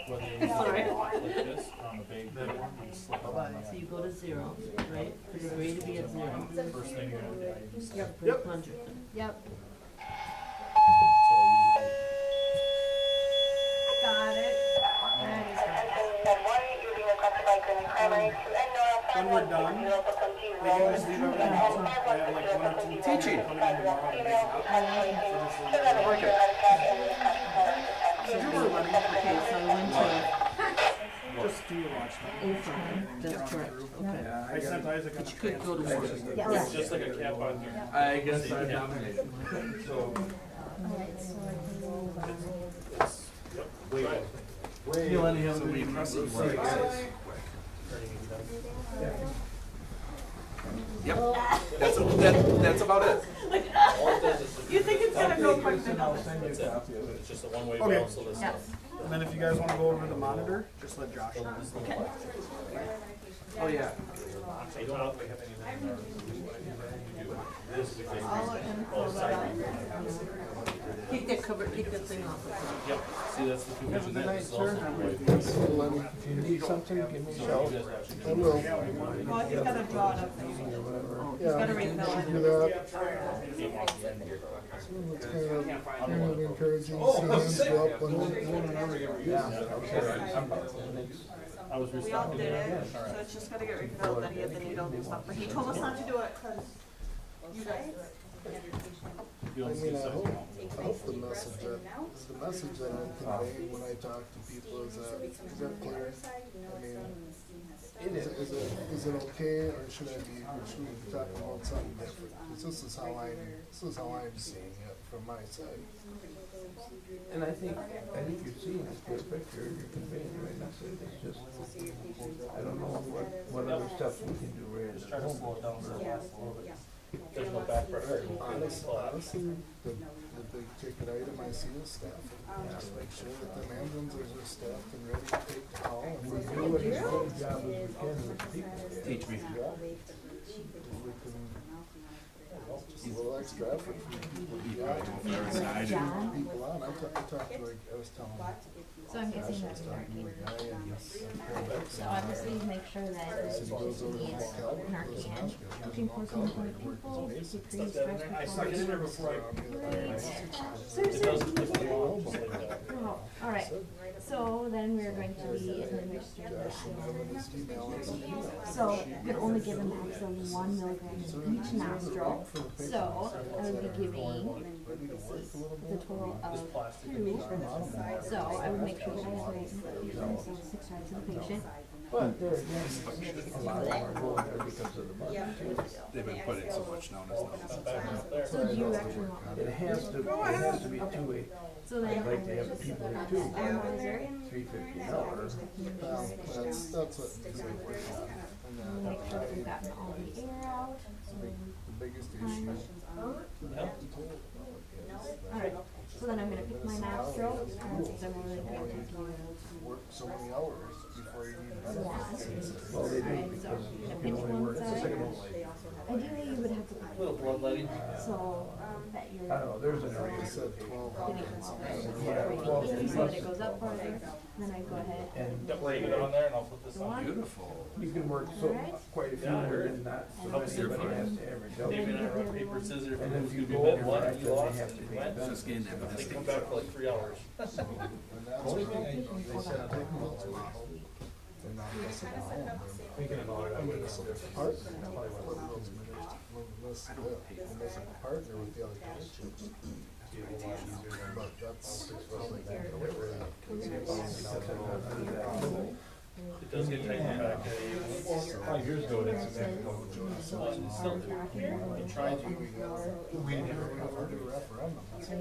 whether you use Sorry. it like this or on a big one, you slip it on So you go to 0, right? For the grade to be at 0. the first thing you're gonna do. You just- Yep. Put plunger. Yep. So usually Got it. That is right. When we're done, we can just leave everything out. I have like 1 or 2 people Teaching. coming in tomorrow to make it up. So just leave it out. Like it. Okay, so I went to Just do your watch time. infrared. That's correct. Okay. I sent Isaac on But you could go to work. it's just like a cap on here. I guess I'm nominated. So, Alright, so I can move on. You let me have the week. yep, that's about it. You think it's gonna go quick enough? That's it. It's just a one-way Okay. valve, so this. Yes. And then if you guys wanna go over the monitor, just let Josh know. Oh, yeah. Keep that cover, keep that thing off. Yep, see, that's the condition that this is also. If you need something, give me a shout. I will. Well, he's gotta draw it up. He's Yeah, gotta I refill can it. do that. It's kind of encouraging to see hands go up when I was We all did it, so it's just gotta get refilled, then he had the needle and stuff, but he told us not to do it, cause you guys did it. You I don't see mean, I something hope, else. I hope the message that I'm conveying when I talk to people is that clear? I mean, is it okay, or should we be talking about something different? 'Cause this is how I'm seeing it from my side. And I think you're seeing this clear picture, you're conveying the right message, it's just, I don't know what other steps we can do right Just at try the to slow it moment. down so it lasts a little bit. There's no back pressure. Honestly, the big ticket item I see is staffing. Just make sure that the ambulances are staffed and ready to take the call. And We're doing as good a job as we can with the people. Teach me. If we can just a little extra effort from people. John, People on, I talked to, like, I was telling. So I'm guessing that's Narcan. So obviously make sure that He goes over to needs Markel, goes to Narcan. Nashville, Between 14 and 20 people, decrease stress performance. It does lift the wall, just like that. Oh, all right. So then we're going to be administering that. So you can only give a max of 1 milligram in each nostril. So I would be giving, let's see, the total of 2. So I would make sure that I have the right medication, so 6 stripes in the patient. But there again, a lot of them are going there because of the money too. They've been putting so much now. So do you actually want me It has to be a two-way. So then I'd like to have the people there too. analyzer, $3.50 an hour. That's what needs to be worked on. we'll make sure that we've gotten all the air out. The biggest issue. Alright, so then I'm gonna pick my nostril, since I'm only gonna give you Work so many hours before you need one. benefits. Well, they do Alright, so because I'm you gonna can pinch only one work the side. second. Ideally, you would have to Little bloodletting. so that you're I don't know, there's an I area. said 1,200. getting all right, so that it goes up farther, then I go ahead And Yep, leave it on there and I'll put this go on. on. Beautiful. you can work so, quite a few hundred and not so many, but it has to average out. Maybe in a rock, paper, scissors, if And it if was you gonna be go bed over one that, and you then they lost have and to you pay went, benefits. Just gained that. they come back for like 3 hours. And that's what they said, I think most people, they're not missing out. Thinking about it, I'm gonna miss a partner. Miss a partner with the other townships. But that's. It does get tightened back. 5 years ago, it's a Still do. We tried to, we never do a referendum. So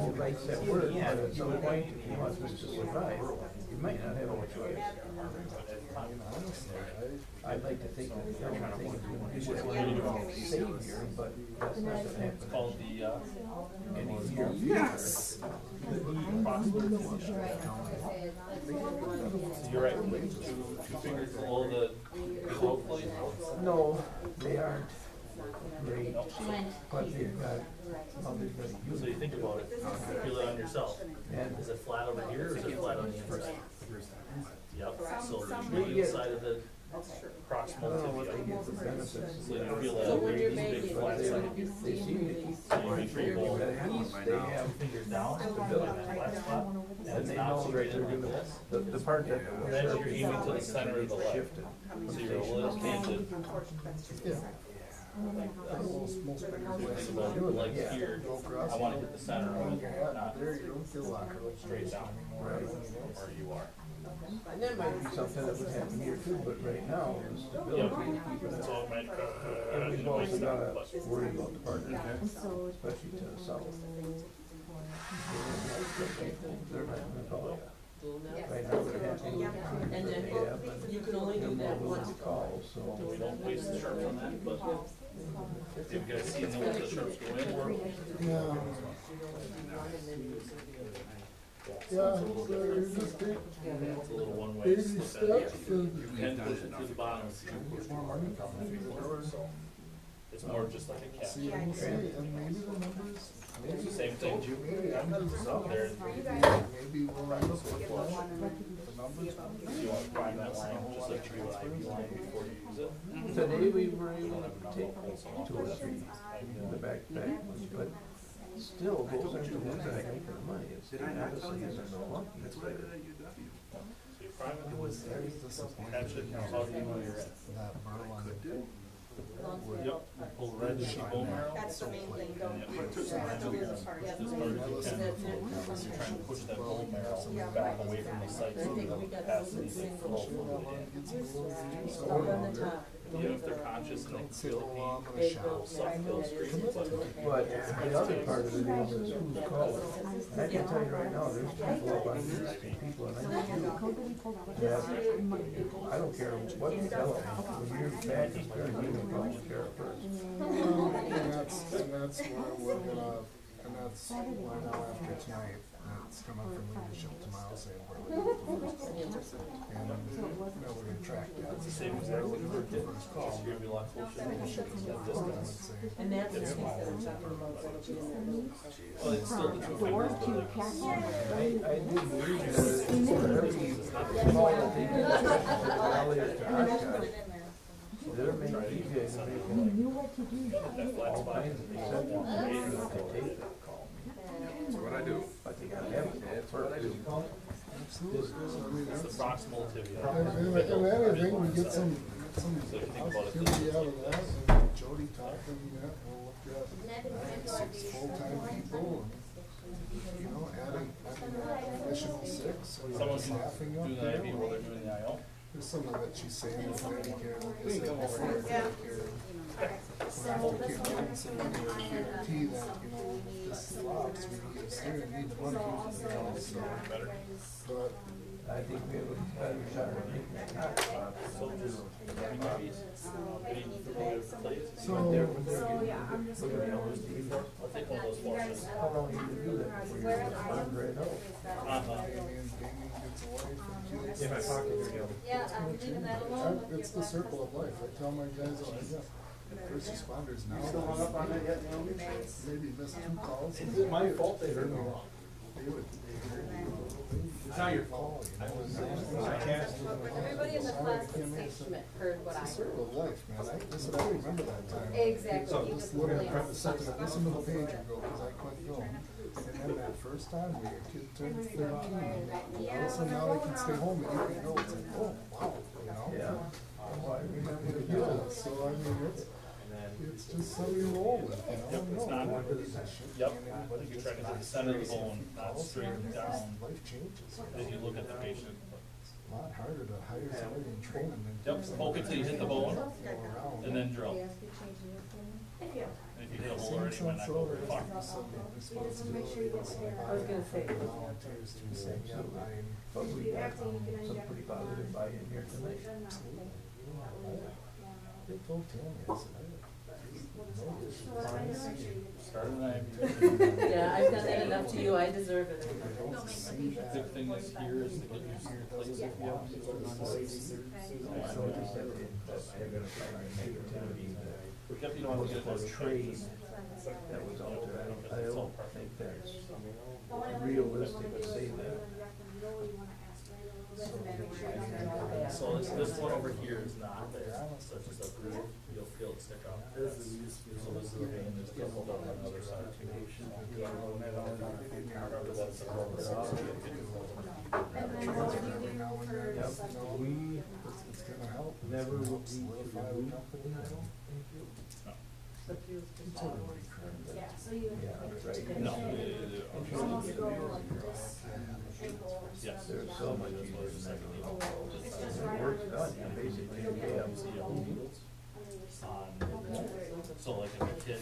he writes that word, but at some point, if he wants us to survive, you might not have a choice. I'd like to think that everything is going to be a savior, but that's not gonna It's happen. called the, Any year. Yes. you're right, two fingers below the plate. No, they aren't. great, but they've got, well, they've got a So you think about it, feel it on yourself. And Is it flat over here or is it flat on the inside? Yep, so Some usually get- inside of the That's true. I proximal don't know what they tibia. get for benefits. So you feel So that when you're big making, flat you're side. gonna be They seem to keep So you make sure you but hold at least they have, fingers down, stability. flat spot, and And it's they not know straight that in they're like doing, this. the part that. And then you're aiming to the center of the leg. Shifted. So you're a little canted. Yeah. Like this. Most Think places about the leg Yeah. here, go across. I wanna hit the center of it, not There you go, feel locker. straight down, Right. where you are. And that might be something that would happen here too, but right now, the stability is keeping us. So it might, And we've it might also stop, gotta but. worry about the partners, And so it's especially to the south. They're not gonna call you. Right now, they're happy. And then They have, you can only do and they're that willing once. to call, so. We don't waste the sharps on that, but if you guys see know what the sharps go in. Yeah. Yeah, so you just take It's a little one-way baby slip steps in. and You can push it through the bottom, get more money coming through the door. so it's more just like a cap. See, and we'll see, and maybe the numbers, It's the same thing. maybe I'm It's up there. maybe we'll end up with one, the numbers. You want to prime that line, just like you do an IV line before you use it. Today we were able to take 2 or 3 in the backpack, but still, those aren't the ones that are making the money. It's the Odyssey and the Lucky. That's what I did at UW. So you prime It it, was very disappointing. catch it, and how do you know you're at? That Berlin. Yep, pull the red, sheet bone marrow. That's the main thing, And don't. you put some red in here, this part you can, because you're trying to push that bone marrow back away from the site so the capacity can flow fluid in. Up on the top. You know, if they're conscious and they can feel the pain, Big they'll goat. self-fill streams, but But the other part of it is who's calling. And I can tell you right now, there's people up on this, people in that, I don't care what you tell them, when you're back, it's very good to call the sheriff first. And that's where we're gonna, and that's why now after tonight, it's coming from leadership tomorrow saying we're looking for the first call. And, no, we're gonna track that. it's the same exact thing for The kids. first So call. you're gonna be a lot closer to the shit than that distance. And that's the piece that I'm talking about, that'll be in there. Well, it's still the two fingers, but like, I do believe that for every call that they do, Raleigh or to Oshkosh, they're making, these guys are making that flat all spot. kinds of exceptions, they take that call. That's what I do. But they gotta have it, that's what I do. Absolutely. So, I mean, It's the that's, proximal tibia. and anything, we get some So if you think about it, positivity out of that, and Jody talking, that, we'll look at 6 full-time people, and, you know, adding an additional 6, and someone staffing can up do the there. IV while they're doing the IO. There's some of it she's saying with Medicare, like I said before, Medicare. When I came in and said, we need a guarantee that, you know, this flops, we need to steer, we need the money, you know, so. But, I think we have a better shot at making that not stop. So just, maybe, waiting for the plates. so, They're looking at all this before. I'll take one of those forces. How long you gonna do that before you get the burned right out? Damien gets a wife and kids. In my pocket, there you go. Yeah, I'm leaving that alone. It's the circle of life. I tell my guys, oh, I got first responders now. Still hung up on that yet, Naomi? Maybe missed 2 calls. Is it my fault they heard me wrong? They would. It's not your fault. I can't. Everybody in the class at St. Schmidt heard what I It's a heard. circle of life, man. That's what I remember that time. Exactly. So You just just look at really- the second, listen to the page and go, cause I couldn't go. And then that first time where your kid turned 13, all of a sudden now they can stay home and you can go, it's like, oh, wow, you know? Yeah. Oh, I remember the Yeah, deal. so I mean, it's just so you roll with, you know? Yep, it's No, not- shit, Yep, man, anybody you're gets trying to hit the back center of the to bone, not straight down, Life changes. as you look at the patient. A lot harder to hire somebody and train them than. Yep, poke it till you hit the bone, Go around. and then drill. And Thank you. if you hit a hole already, you might not go very far. I was gonna say. Volunteers to say, yeah, But we got some pretty positive buy-in here tonight. they told Tammy, I said, no issues. Start an IV. Yeah, I've done that enough to you, I deserve it. I don't see that. Big thing this year is to get used to the plates if you have to. So just that they're gonna try to make it to Yep, you don't have to get those trade trays. that was out there, I don't think that's realistic to say that. So this one over here is not there, so it's just a groove, you'll feel it stick out. So this is the vein, there's a couple on the other side too. Remember that's the rubber sock. It's gonna help. Never It's gonna will help be solidify the company, I don't think. Yeah, so you. Yeah, right. No. It's almost go like this angle or Yes. something. There's so much easier than that. It's just right Work's under done, the you basically, You'll get yeah. it needles under your skin. So like if a kid.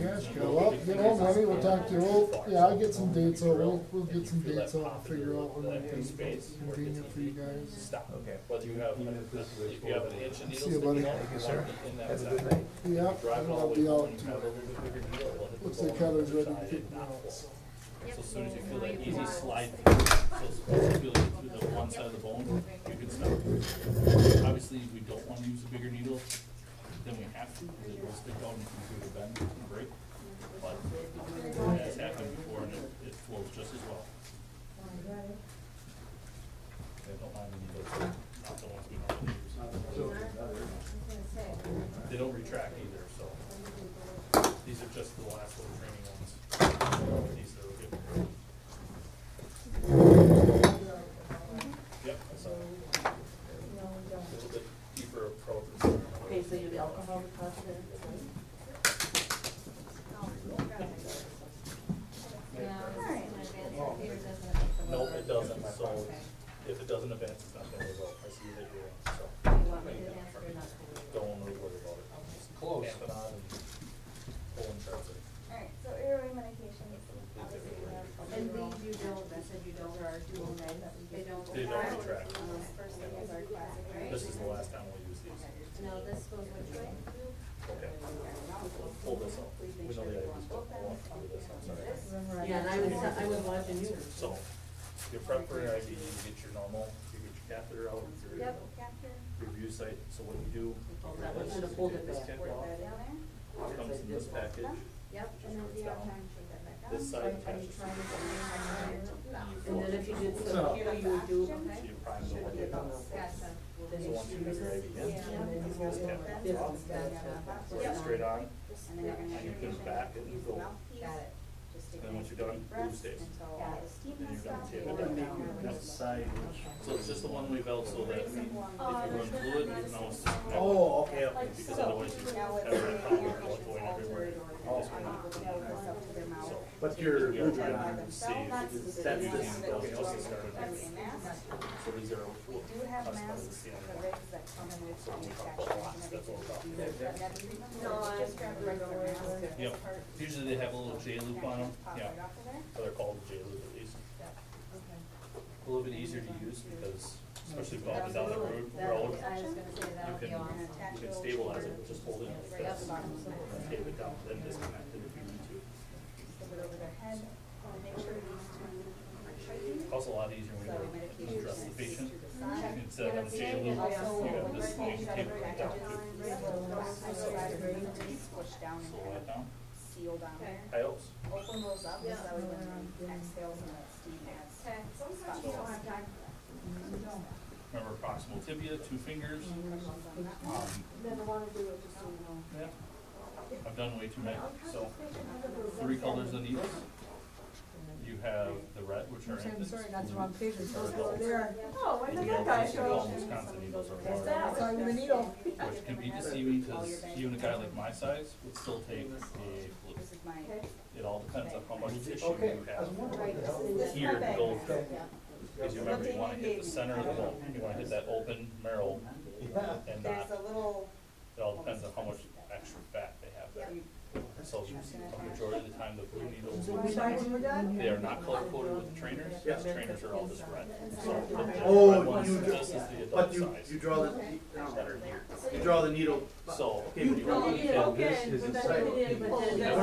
Cash cow, well, get home, honey, we'll talk to you, yeah, I'll get some dates out, we'll get some dates out and figure out when we can convenient for you guys. Stop. Okay. Whether you have, if you have an inch of needle See you, buddy. sticking out, Thank you, sir. in that Have a side. good night. Yeah, Drive it all I'll the be way out home, you have a too. little bit bigger needle, it'll hit the Looks like bone on Heather's the ready to side kick and me not out, pull. so. So as soon as you feel that easy slide, so as soon as you feel it through the one side of the bone, you can stop. Obviously, we don't wanna use a bigger needle than we have to, because it will stick out and you can bend and break. But it has happened before and it flows just as well. I don't mind the needles, not the ones we normally use. They don't retract either, so. These are just the last little training ones. These are good. Yep, so. A little bit deeper approach. Okay, so you're the alcohol deposit? No, it doesn't, so if it doesn't advance, it's not gonna result. I see that you're, so. Don't really worry about it. Just Close. Camp it on and pull and charge it. Alright, so airway medications, obviously we have. And these you don't, you said you don't, are dual med, they don't. They don't retract. First thing is our classic, right? This is the last time we'll use these. No, this goes which way? Okay. Pull this up. We know the IV's going to go up under this, I'm sorry. Yeah, and I was watching you. So, your prep for your IV, you get your normal, you get your catheter out, your Yep, capture, review site, so what you do. That one should have pulled it This back. cap work off, that down there. comes in this package, Yep, and then if you have time, put that back on. this side attaches to And then if you did some here, you would do, so you prime the whole thing. Gotcha. So once you have your IV in, and then you this go cap like comes this, off, gotcha. goes straight on, And then you're gonna have and you your put it patient back and use go. the mouthpiece. Got it. Just take And a once you're done, deep glue breath stays. until all the steam Then has you're gonna stopped. tape You'll it down. let go. Yep. So it's just the one-way valve so that if you run fluid, you know it's. Oh, okay, okay. Because otherwise you Now have let's say that the problem air of blood going everywhere. altered or they're unable to hold this up to their mouth. But you're, We are trying to save, That's that's using those just to start Through it. a mask. So these are. We do have masks for the rigs that come in with manufacturers and everything. Do that treatment. No, Just grab a regular mask. Yep, usually they have a little J loop on them, Pop yeah, right off of there. so they're called J loop at least. A little bit easier to use because, especially if up and down the road, I was gonna say that you would be can, awesome. you can stabilize it, with just hold it like this, and tape it down, then disconnect it if you need to. Slip it over their head. Make sure these two are tightened. Also a lot easier when So you medication dress the is patient, to the side. instead of on the J loop, you have this, you can tape it down too. Push down and Slow kind it down, of seal down there. helps. Open those up, so that way when it exhales and that steam adds. Remember proximal tibia, 2 fingers. Never wanna do it, just so you know. Yeah. I've done way too many, so 3 colors of needles. You have the red, which are I'm infants. sorry, that's the wrong page, it's Or supposed to go adults. there. Oh, when And did you that have guy those show? called Wisconsin needles or That's water. that. Sorry, with the needle. Which can be deceiving because even a guy like my size would still take a fluid. This is my. It all depends on how much tissue Okay. you have here to go through. Because you remember, you wanna hit the center of the bone, you wanna hit that open marrow and not, There's a little. it all depends on how much extra fat they have there. So a majority of the time the blue needles, they are not color coded with the trainers, because trainers are all just red. So the red Oh, ones you are do, just as the but adult you size draw the, that are here. You draw the needle, So. okay, but you Well, want you to did get okay, this is but inside. then you did, but then Yeah,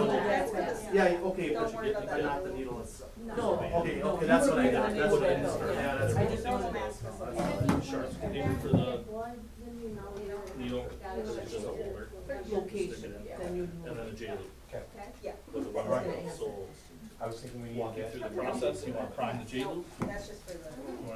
that's yeah, okay, Don't but worry you get, about but that. not the needle itself. No. Okay, No, okay, you that's would what I leave got, the that's what I needle missed, back, yeah, yeah. that's I what. just wanted Sharp container for the needle, it's just a holder. location, then you. And then a J loop. Okay. Yeah, With a rubber Alright. band, so I was thinking we walk you through the process, you wanna prime the J loop, that's just for the.